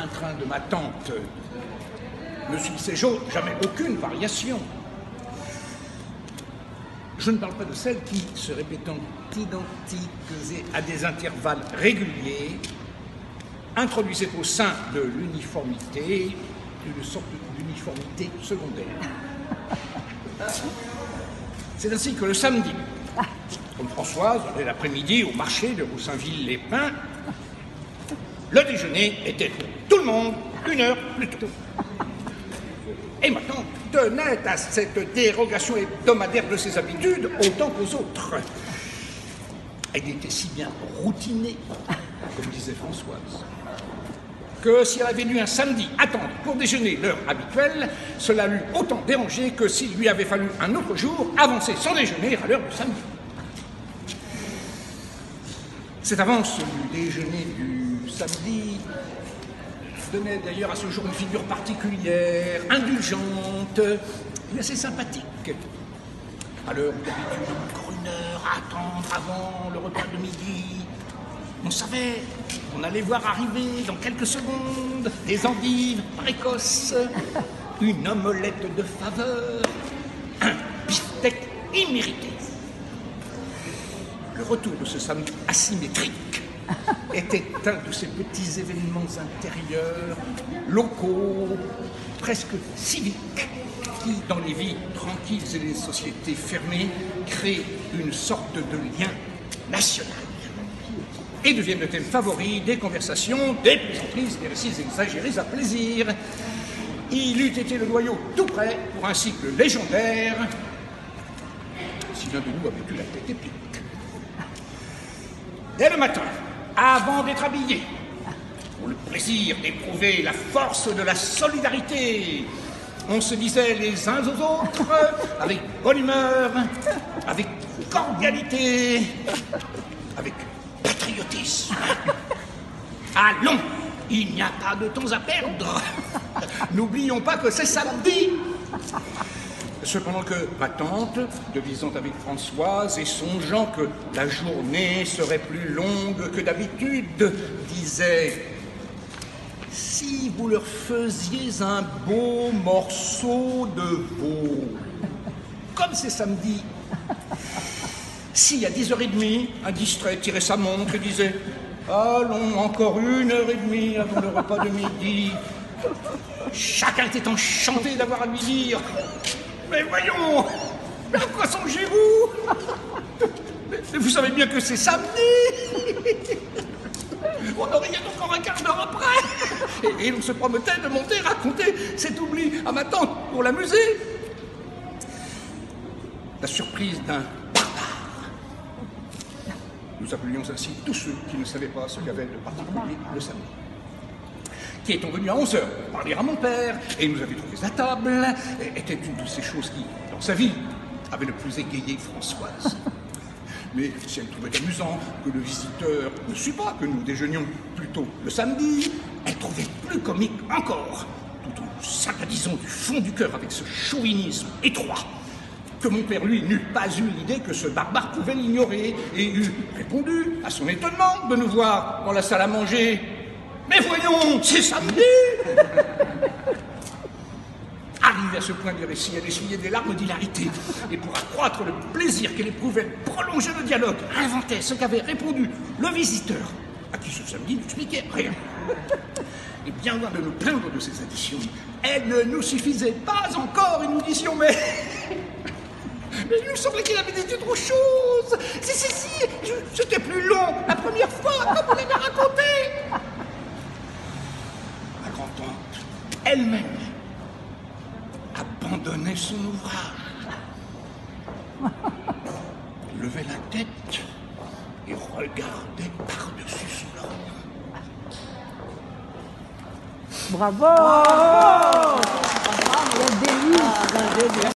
train-train de ma tante ne subissait jamais aucune variation. Je ne parle pas de celles qui, se répétant identiques et à des intervalles réguliers, introduisaient au sein de l'uniformité une sorte d'uniformité secondaire. C'est ainsi que le samedi, comme Françoise allait l'après-midi au marché de Roussainville-les-Pins, le déjeuner était pour tout le monde 1 heure plus tôt. Et ma tante tenait à cette dérogation hebdomadaire de ses habitudes autant qu'aux autres. Elle était si bien routinée, comme disait Françoise, que si elle avait dû un samedi attendre pour déjeuner l'heure habituelle, cela l'eût autant dérangé que s'il lui avait fallu un autre jour avancer son déjeuner à l'heure du samedi. Cette avance du déjeuner du samedi donnait d'ailleurs à ce jour une figure particulière, indulgente et assez sympathique. À l'heure où d'habitude, encore 1 heure à attendre avant le repas de midi, on savait qu'on allait voir arriver dans quelques secondes des endives précoces, une omelette de faveur, un beefsteak immérité. Le retour de ce samedi asymétrique était un de ces petits événements intérieurs, locaux, presque civiques, qui, dans les vies tranquilles et les sociétés fermées, créent une sorte de lien national et deviennent le thème favori des conversations, des plaisanteries, des récits exagérés à plaisir. Il eût été le noyau tout prêt pour un cycle légendaire si l'un de nous avait eu la tête épique. Dès le matin, avant d'être habillé, pour le plaisir d'éprouver la force de la solidarité, on se disait les uns aux autres, avec bonne humeur, avec cordialité, avec patriotisme. Allons, il n'y a pas de temps à perdre. N'oublions pas que c'est samedi. Cependant que ma tante, devisant avec Françoise et songeant que la journée serait plus longue que d'habitude, disait « Si vous leur faisiez un beau morceau de veau, comme c'est samedi, si à 10h30, un distrait tirait sa montre et disait « Allons, encore 1h30 avant le repas de midi », chacun était enchanté d'avoir à lui dire « Mais voyons, mais à quoi songez-vous? Mais vous savez bien que c'est samedi. On aurait rien encore un quart d'heure après. Et on se promettait de monter raconter cet oubli à ma tante pour l'amuser. » La surprise d'un barbare. Nous appelions ainsi tous ceux qui ne savaient pas ce qu'avait de particulier le samedi. Qui étant venu à 11h parler à mon père, et nous avait trouvés à table, était une de ces choses qui, dans sa vie, avait le plus égayé Françoise. Mais si elle trouvait amusant que le visiteur ne sût pas que nous déjeunions plutôt le samedi, elle trouvait plus comique encore, tout en sympathisant du fond du cœur avec ce chauvinisme étroit, que mon père, lui, n'eût pas eu l'idée que ce barbare pouvait l'ignorer, et eût répondu à son étonnement de nous voir dans la salle à manger. Mais voyons, c'est samedi. Arrivée à ce point du récit, elle essuyait des larmes d'hilarité, et pour accroître le plaisir qu'elle éprouvait, prolonger le dialogue, inventait ce qu'avait répondu le visiteur, à qui ce samedi n'expliquait rien. Et bien loin de nous plaindre de ces additions, elles ne nous suffisaient pas encore, et nous disions, mais il nous semblait qu'il avait dit trop choses. Si, c'était plus long la première fois, comme vous l'avez raconté. Ma grand-tante, elle-même, abandonnait son ouvrage, levait la tête et regardait par-dessus son lorgnon. Bravo! Bravo! Le délice!